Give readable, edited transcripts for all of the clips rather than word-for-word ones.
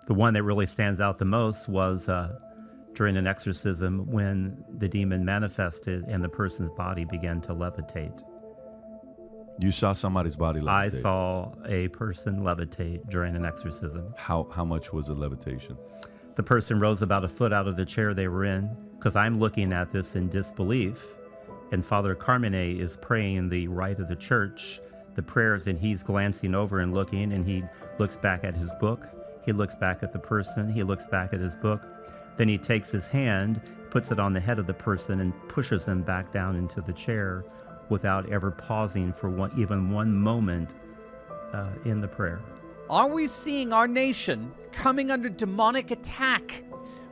The one that really stands out the most was during an exorcism when the demon manifested and the person's body began to levitate. You saw somebody's body levitate? I saw a person levitate during an exorcism. How much was the levitation? The person rose about a foot out of the chair they were in, because I'm looking at this in disbelief, and Father Carmine is praying the rite of the church, the prayers, and he's glancing over and looking, and he looks back at his book, he looks back at the person, he looks back at his book, then he takes his hand, puts it on the head of the person, and pushes them back down into the chair without ever pausing for even one moment in the prayer. Are we seeing our nation coming under demonic attack?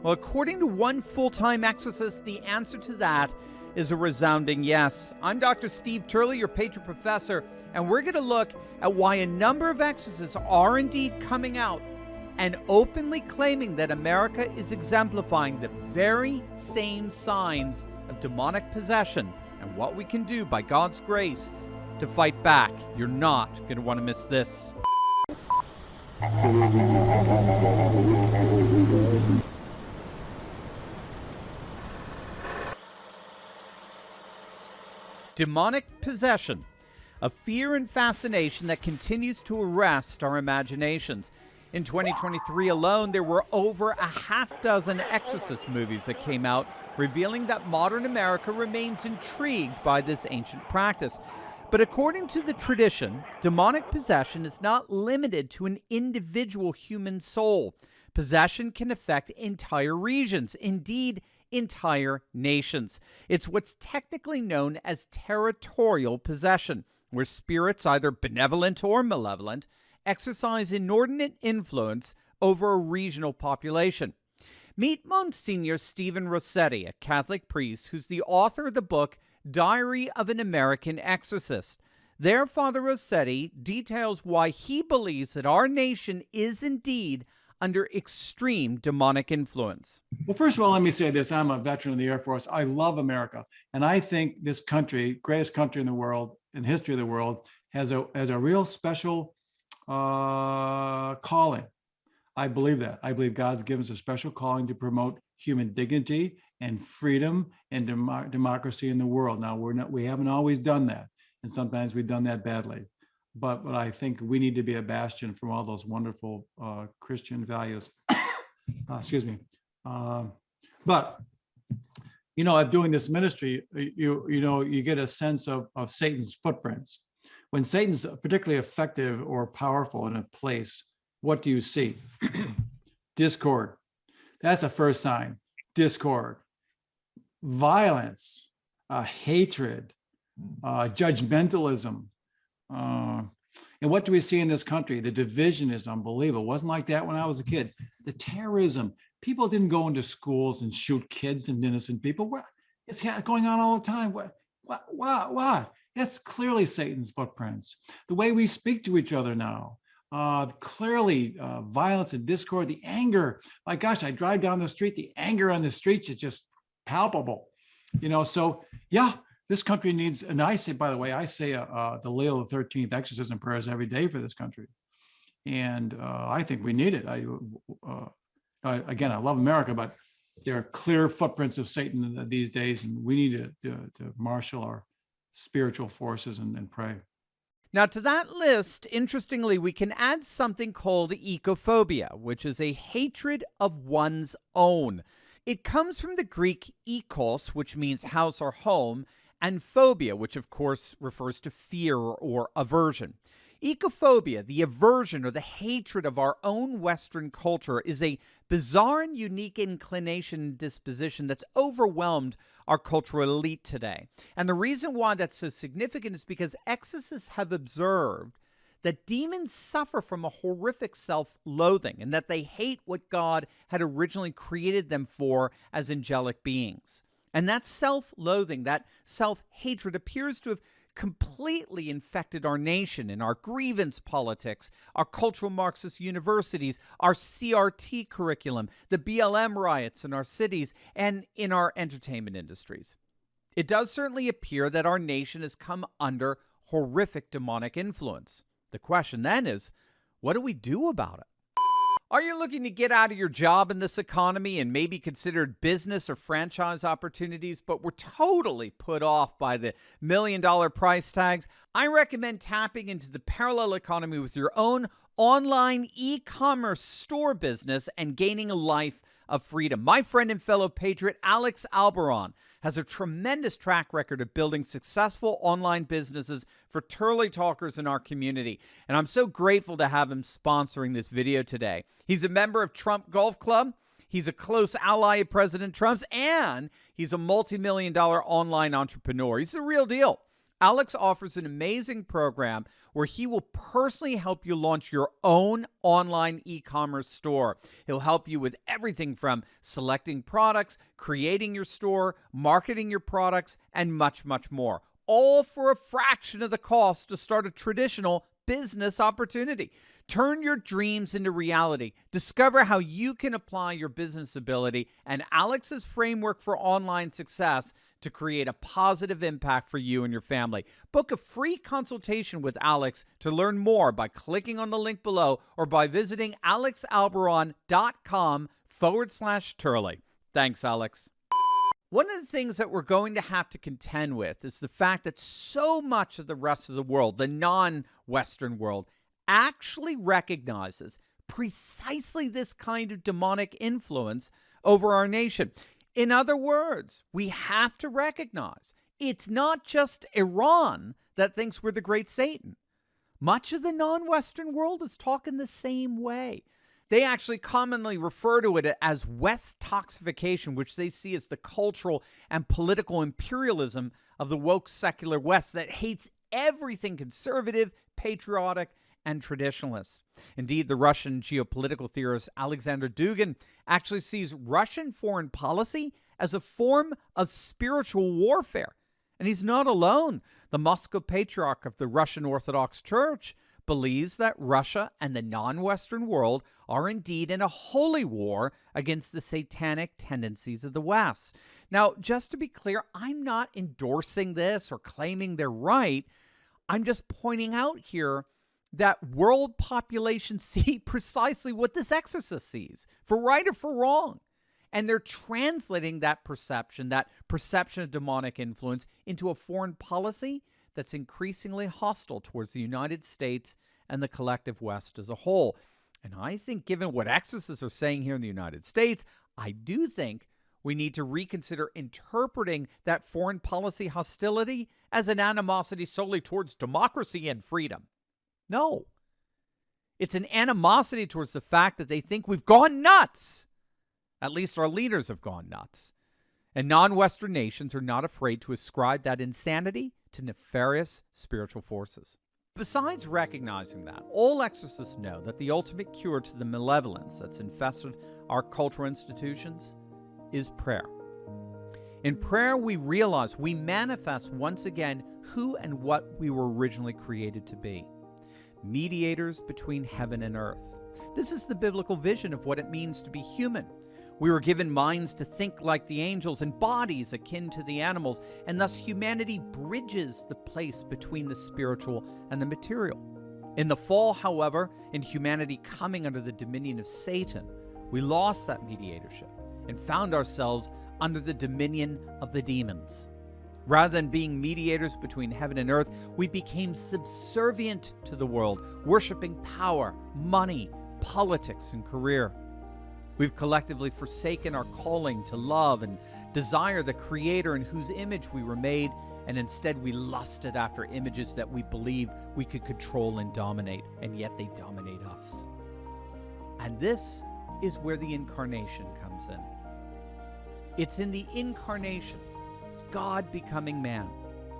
Well, according to one full-time exorcist, the answer to that is a resounding yes. I'm Dr. Steve Turley, your patron professor, and we're going to look at why a number of exorcists are indeed coming out and openly claiming that America is exemplifying the very same signs of demonic possession, and what we can do by God's grace to fight back. You're not going to want to miss this. Demonic possession, a fear and fascination that continues to arrest our imaginations. In 2023 alone, there were over a half dozen exorcist movies that came out, revealing that modern America remains intrigued by this ancient practice. But according to the tradition, demonic possession is not limited to an individual human soul. Possession can affect entire regions, indeed entire nations. It's what's technically known as territorial possession, where spirits, either benevolent or malevolent, exercise inordinate influence over a regional population. Meet Monsignor Stephen Rossetti, a Catholic priest who's the author of the book Diary of an American Exorcist. There, Father Rossetti details why he believes that our nation is indeed under extreme demonic influence. Well, first of all, let me say this. I'm a veteran of the Air Force. I love America. And I think this country, greatest country in the world, in the history of the world, has a real special calling. I believe that. I believe God's given us a special calling to promote human dignity and freedom and democracy in the world. Now, we haven't always done that. And sometimes we've done that badly. But I think we need to be a bastion from all those wonderful Christian values. Excuse me. But, you know, of doing this ministry, you get a sense of Satan's footprints. When Satan's particularly effective or powerful in a place, what do you see? Discord. That's the first sign. Discord. Violence, hatred, judgmentalism. And what do we see in this country? The division is unbelievable. It wasn't like that when I was a kid. The terrorism. People didn't go into schools and shoot kids and innocent people. It's going on all the time. What? That's clearly Satan's footprints. The way we speak to each other now. Clearly violence and discord, the anger. My gosh, I drive down the street, the anger on the streets is just palpable. So yeah, this country needs, and I say, by the way, the Leo the 13th exorcism prayers every day for this country. And I think we need it. Again, I love America, but there are clear footprints of Satan these days, and we need to marshal our spiritual forces and pray. Now, to that list, interestingly, we can add something called ecophobia, which is a hatred of one's own. It comes from the Greek ekos, which means house or home, and phobia, which of course refers to fear or aversion. Ecophobia, the aversion or the hatred of our own Western culture, is a bizarre and unique inclination and disposition that's overwhelmed our cultural elite today. And the reason why that's so significant is because exorcists have observed that demons suffer from a horrific self-loathing and that they hate what God had originally created them for as angelic beings. And that self-loathing, that self-hatred appears to have completely infected our nation in our grievance politics, our cultural Marxist universities, our CRT curriculum, the BLM riots in our cities, and in our entertainment industries. It does certainly appear that our nation has come under horrific demonic influence. The question then is, what do we do about it? Are you looking to get out of your job in this economy and maybe considered business or franchise opportunities, but were totally put off by the million-dollar price tags? I recommend tapping into the parallel economy with your own online e-commerce store business and gaining a life of freedom. My friend and fellow patriot Alex Alberon has a tremendous track record of building successful online businesses for Turley talkers in our community, and I'm so grateful to have him sponsoring this video today. He's a member of Trump Golf Club, he's a close ally of President Trump's, and he's a multi-million-dollar online entrepreneur. He's the real deal. Alex offers an amazing program where he will personally help you launch your own online e-commerce store. He'll help you with everything from selecting products, creating your store, marketing your products, and much, much more. All for a fraction of the cost to start a traditional business opportunity. Turn your dreams into reality. Discover how you can apply your business ability and Alex's framework for online success to create a positive impact for you and your family. Book a free consultation with Alex to learn more by clicking on the link below or by visiting alexalberon.com/Turley. Thanks, Alex. One of the things that we're going to have to contend with is the fact that so much of the rest of the world, the non-Western world, actually recognizes precisely this kind of demonic influence over our nation. In other words, we have to recognize it's not just Iran that thinks we're the great Satan. Much of the non-Western world is talking the same way. They actually commonly refer to it as West toxification, which they see as the cultural and political imperialism of the woke secular West that hates everything conservative, patriotic, and traditionalists. Indeed, the Russian geopolitical theorist Alexander Dugin actually sees Russian foreign policy as a form of spiritual warfare. And he's not alone. The Moscow Patriarch of the Russian Orthodox Church believes that Russia and the non-Western world are indeed in a holy war against the satanic tendencies of the West. Now, just to be clear, I'm not endorsing this or claiming they're right. I'm just pointing out here that world populations see precisely what this exorcist sees, for right or for wrong. And they're translating that perception of demonic influence, into a foreign policy that's increasingly hostile towards the United States and the collective West as a whole. And I think given what exorcists are saying here in the United States, I do think we need to reconsider interpreting that foreign policy hostility as an animosity solely towards democracy and freedom. No. It's an animosity towards the fact that they think we've gone nuts. At least our leaders have gone nuts. And non-Western nations are not afraid to ascribe that insanity to nefarious spiritual forces. Besides recognizing that, all exorcists know that the ultimate cure to the malevolence that's infested our cultural institutions is prayer. In prayer, we realize we manifest once again who and what we were originally created to be. Mediators between heaven and earth. This is the biblical vision of what it means to be human. We were given minds to think like the angels and bodies akin to the animals, and thus humanity bridges the place between the spiritual and the material. In the fall, however, in humanity coming under the dominion of Satan, we lost that mediatorship and found ourselves under the dominion of the demons. Rather than being mediators between heaven and earth, we became subservient to the world, worshiping power, money, politics, and career. We've collectively forsaken our calling to love and desire the Creator in whose image we were made, and instead we lusted after images that we believe we could control and dominate, and yet they dominate us. And this is where the incarnation comes in. It's in the incarnation, God becoming man,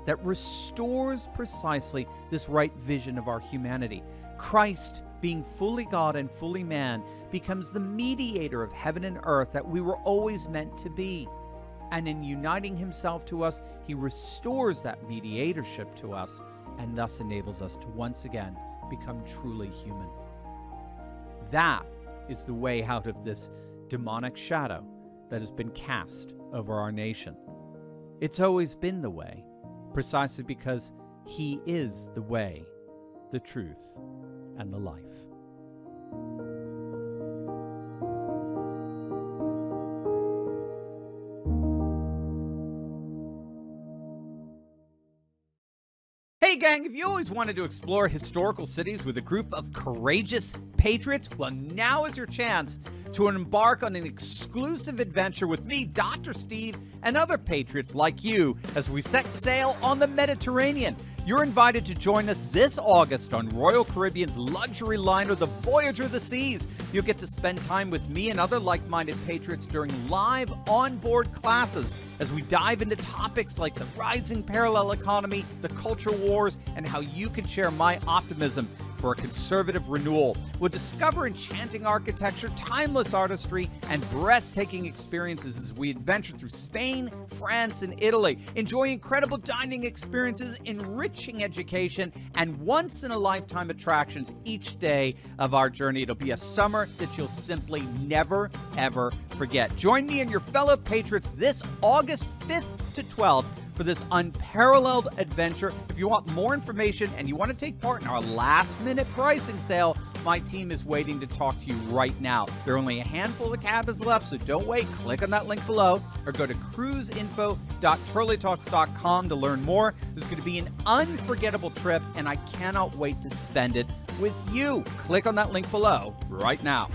that restores precisely this right vision of our humanity. Christ, being fully God and fully man, becomes the mediator of heaven and earth that we were always meant to be. And in uniting himself to us, he restores that mediatorship to us and thus enables us to once again become truly human. That is the way out of this demonic shadow that has been cast over our nation. It's always been the way, precisely because he is the way, the truth, and the life. Hey gang, if you always wanted to explore historical cities with a group of courageous patriots, well, now is your chance to embark on an exclusive adventure with me, Dr. Steve, and other patriots like you as we set sail on the Mediterranean. You're invited to join us this August on Royal Caribbean's luxury liner, the Voyager of the Seas. You'll get to spend time with me and other like-minded patriots during live onboard classes as we dive into topics like the rising parallel economy, the culture wars, and how you can share my optimism for a conservative renewal. We'll discover enchanting architecture, timeless artistry, and breathtaking experiences as we adventure through Spain, France, and Italy. Enjoy incredible dining experiences, enriching education, and once-in-a-lifetime attractions each day of our journey. It'll be a summer that you'll simply never, ever forget. Join me and your fellow patriots this August 5th to 12th for this unparalleled adventure. If you want more information and you want to take part in our last-minute pricing sale, my team is waiting to talk to you right now. There are only a handful of cabins left, so don't wait. Click on that link below or go to cruiseinfo.turleytalks.com to learn more. This is going to be an unforgettable trip, and I cannot wait to spend it with you. Click on that link below right now.